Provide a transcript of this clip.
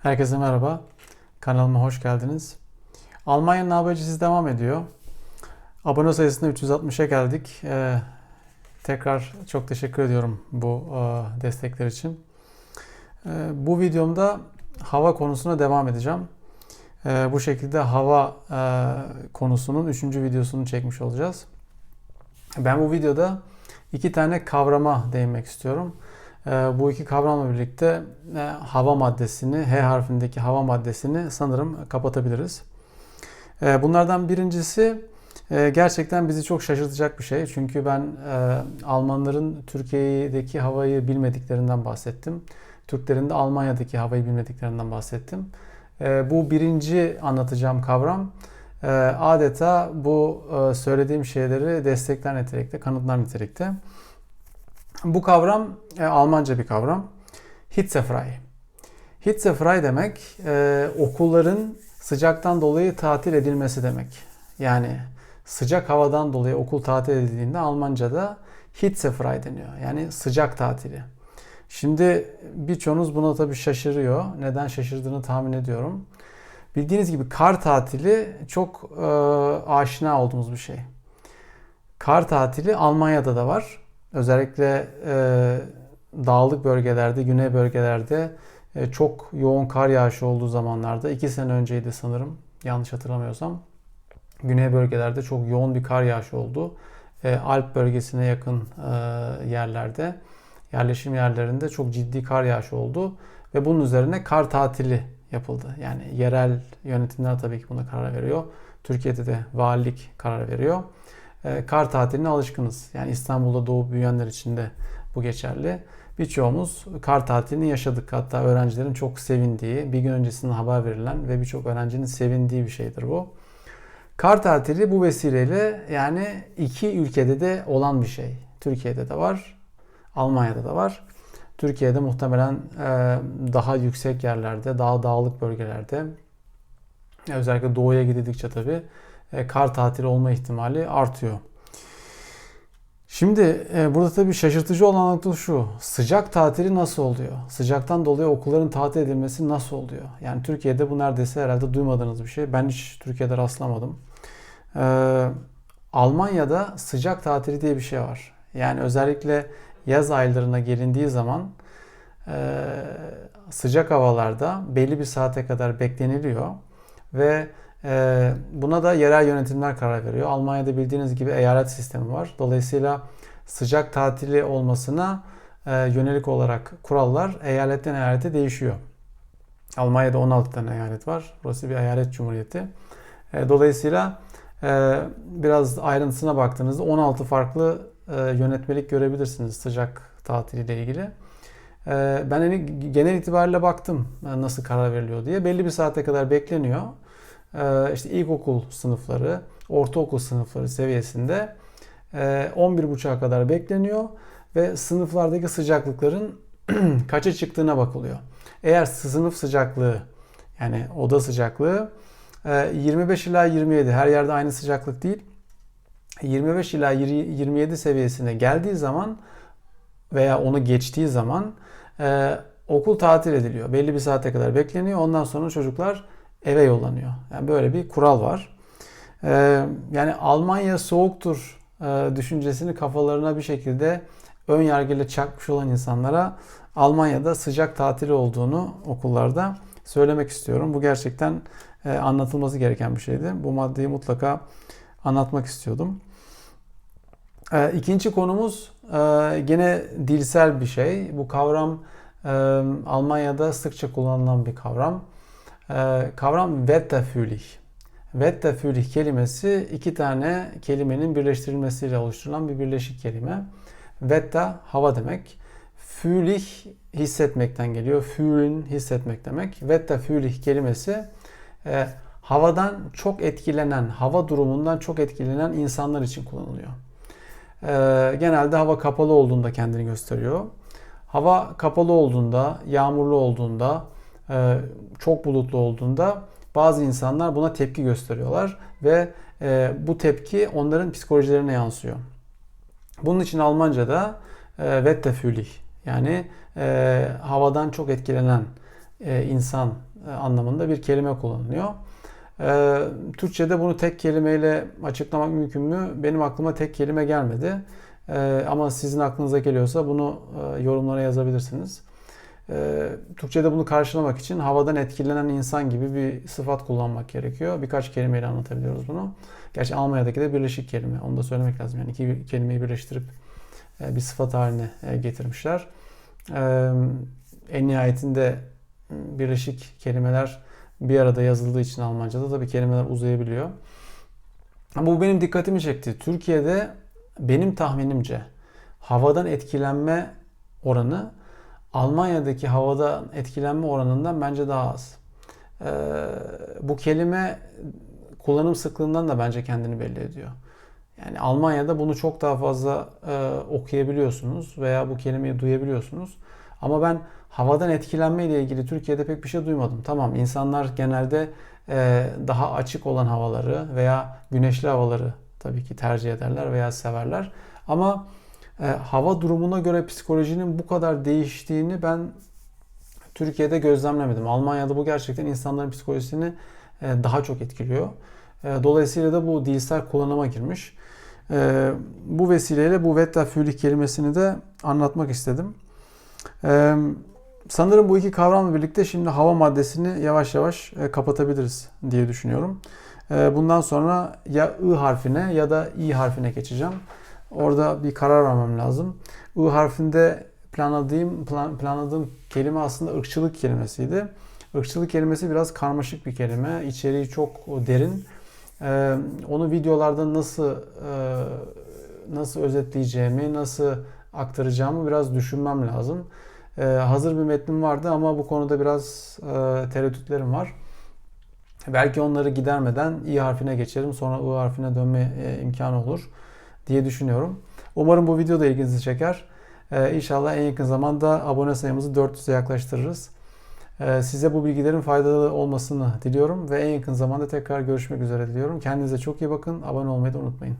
Herkese merhaba. Kanalıma hoş geldiniz. Almanya'nın habercisi devam ediyor. Abone sayısında 360'a geldik. Tekrar çok teşekkür ediyorum bu destekler için. Bu videomda hava konusuna devam edeceğim. Bu şekilde hava konusunun 3. videosunu çekmiş olacağız. Ben bu videoda iki tane kavrama değinmek istiyorum. Bu iki kavramla birlikte hava maddesini, H harfindeki hava maddesini sanırım kapatabiliriz. Bunlardan birincisi gerçekten bizi çok şaşırtacak bir şey. Çünkü ben Almanların Türkiye'deki havayı bilmediklerinden bahsettim. Türklerin de Almanya'daki havayı bilmediklerinden bahsettim. Bu birinci anlatacağım kavram adeta bu söylediğim şeyleri destekler nitelikte, kanıtlar nitelikte. Bu kavram Almanca bir kavram. Hitzefrei. Hitzefrei demek okulların sıcaktan dolayı tatil edilmesi demek. Yani sıcak havadan dolayı okul tatil edildiğinde Almanca'da Hitzefrei deniyor. Yani sıcak tatili. Şimdi birçoğunuz buna tabii şaşırıyor. Neden şaşırdığını tahmin ediyorum. Bildiğiniz gibi kar tatili çok aşina olduğumuz bir şey. Kar tatili Almanya'da da var. Özellikle dağlık bölgelerde, güney bölgelerde çok yoğun kar yağışı olduğu zamanlarda 2 sene önceydi sanırım yanlış hatırlamıyorsam. Güney bölgelerde çok yoğun bir kar yağışı oldu. Alp bölgesine yakın yerlerde, yerleşim yerlerinde çok ciddi kar yağışı oldu. Ve bunun üzerine kar tatili yapıldı. Yani yerel yönetimler tabii ki buna karar veriyor. Türkiye'de de valilik karar veriyor. Kar tatiline alışkınız. Yani İstanbul'da doğup büyüyenler için de bu geçerli. Birçoğumuz kar tatilini yaşadık. Hatta öğrencilerin çok sevindiği, bir gün öncesinden haber verilen ve birçok öğrencinin sevindiği bir şeydir bu. Kar tatili bu vesileyle yani iki ülkede de olan bir şey. Türkiye'de de var, Almanya'da da var. Türkiye'de muhtemelen daha yüksek yerlerde, daha dağlık bölgelerde, özellikle doğuya gidildikçe tabii kar tatili olma ihtimali artıyor. Şimdi burada tabii şaşırtıcı olan nokta şu. Sıcak tatili nasıl oluyor? Sıcaktan dolayı okulların tatil edilmesi nasıl oluyor? Yani Türkiye'de bu neredeyse herhalde duymadığınız bir şey. Ben hiç Türkiye'de rastlamadım. Almanya'da sıcak tatili diye bir şey var. Yani özellikle yaz aylarına gelindiği zaman sıcak havalarda belli bir saate kadar bekleniliyor. Ve buna da yerel yönetimler karar veriyor. Almanya'da bildiğiniz gibi eyalet sistemi var. Dolayısıyla sıcak tatili olmasına yönelik olarak kurallar eyaletten eyalete değişiyor. Almanya'da 16 tane eyalet var. Burası bir eyalet cumhuriyeti. Dolayısıyla biraz ayrıntısına baktığınızda 16 farklı yönetmelik görebilirsiniz sıcak tatiliyle ilgili. Ben genel itibariyle baktım nasıl karar veriliyor diye. Belli bir saate kadar bekleniyor. İşte ilkokul sınıfları, ortaokul sınıfları seviyesinde 11.30'a kadar bekleniyor ve sınıflardaki sıcaklıkların kaça çıktığına bakılıyor. Eğer sınıf sıcaklığı yani oda sıcaklığı 25 ila 27 her yerde aynı sıcaklık değil. 25 ila 27 seviyesine geldiği zaman veya onu geçtiği zaman okul tatil ediliyor. Belli bir saate kadar bekleniyor. Ondan sonra çocuklar eve yollanıyor. Yani böyle bir kural var. Yani Almanya soğuktur düşüncesini kafalarına bir şekilde ön yargıyla çakmış olan insanlara Almanya'da sıcak tatili olduğunu okullarda söylemek istiyorum. Bu gerçekten anlatılması gereken bir şeydi. Bu maddeyi mutlaka anlatmak istiyordum. İkinci konumuz gene dilsel bir şey. Bu kavram Almanya'da sıkça kullanılan bir kavram. Kavram Wetterfühlig. Wetterfühlig kelimesi iki tane kelimenin birleştirilmesiyle oluşturulan bir birleşik kelime. Wetter hava demek. Fühlig hissetmekten geliyor. Fühlen hissetmek demek. Wetterfühlig kelimesi havadan çok etkilenen, hava durumundan çok etkilenen insanlar için kullanılıyor. Genelde hava kapalı olduğunda kendini gösteriyor. Hava kapalı olduğunda, yağmurlu olduğunda, çok bulutlu olduğunda bazı insanlar buna tepki gösteriyorlar ve bu tepki onların psikolojilerine yansıyor. Bunun için Almanca'da Wetterfühlig yani havadan çok etkilenen insan anlamında bir kelime kullanılıyor. Türkçe'de bunu tek kelimeyle açıklamak mümkün mü? Benim aklıma tek kelime gelmedi. Ama sizin aklınıza geliyorsa bunu yorumlara yazabilirsiniz. Türkçe'de bunu karşılamak için havadan etkilenen insan gibi bir sıfat kullanmak gerekiyor. Birkaç kelimeyle anlatabiliyoruz bunu. Gerçi Almanya'daki de birleşik kelime. Onu da söylemek lazım. Yani iki kelimeyi birleştirip bir sıfat haline getirmişler. En nihayetinde birleşik kelimeler bir arada yazıldığı için Almanca'da tabii kelimeler uzayabiliyor. Ama bu benim dikkatimi çekti. Türkiye'de benim tahminimce havadan etkilenme oranı Almanya'daki havadan etkilenme oranından bence daha az. Bu kelime kullanım sıklığından da bence kendini belli ediyor. Yani Almanya'da bunu çok daha fazla okuyabiliyorsunuz veya bu kelimeyi duyabiliyorsunuz. Ama ben havadan etkilenme ile ilgili Türkiye'de pek bir şey duymadım. Tamam, insanlar genelde daha açık olan havaları veya güneşli havaları tabii ki tercih ederler veya severler. Ama hava durumuna göre psikolojinin bu kadar değiştiğini ben Türkiye'de gözlemlemedim. Almanya'da bu gerçekten insanların psikolojisini daha çok etkiliyor. Dolayısıyla da bu dilsel kullanıma girmiş. Bu vesileyle bu Wetterfühlig kelimesini de anlatmak istedim. Sanırım bu iki kavramla birlikte şimdi hava maddesini yavaş yavaş kapatabiliriz diye düşünüyorum. Bundan sonra ya I harfine ya da İ harfine geçeceğim. Orada bir karar vermem lazım. I harfinde planladığım kelime aslında ırkçılık kelimesiydi. Irkçılık kelimesi biraz karmaşık bir kelime. İçeriği çok derin. Onu videolarda nasıl özetleyeceğimi, nasıl aktaracağımı biraz düşünmem lazım. Hazır bir metnim vardı ama bu konuda biraz tereddütlerim var. Belki onları gidermeden İ harfine geçerim. Sonra I harfine dönme imkanı olur diye düşünüyorum. Umarım bu video da ilginizi çeker. İnşallah en yakın zamanda abone sayımızı 400'e yaklaştırırız. Size bu bilgilerin faydalı olmasını diliyorum ve en yakın zamanda tekrar görüşmek üzere diliyorum. Kendinize çok iyi bakın. Abone olmayı da unutmayın.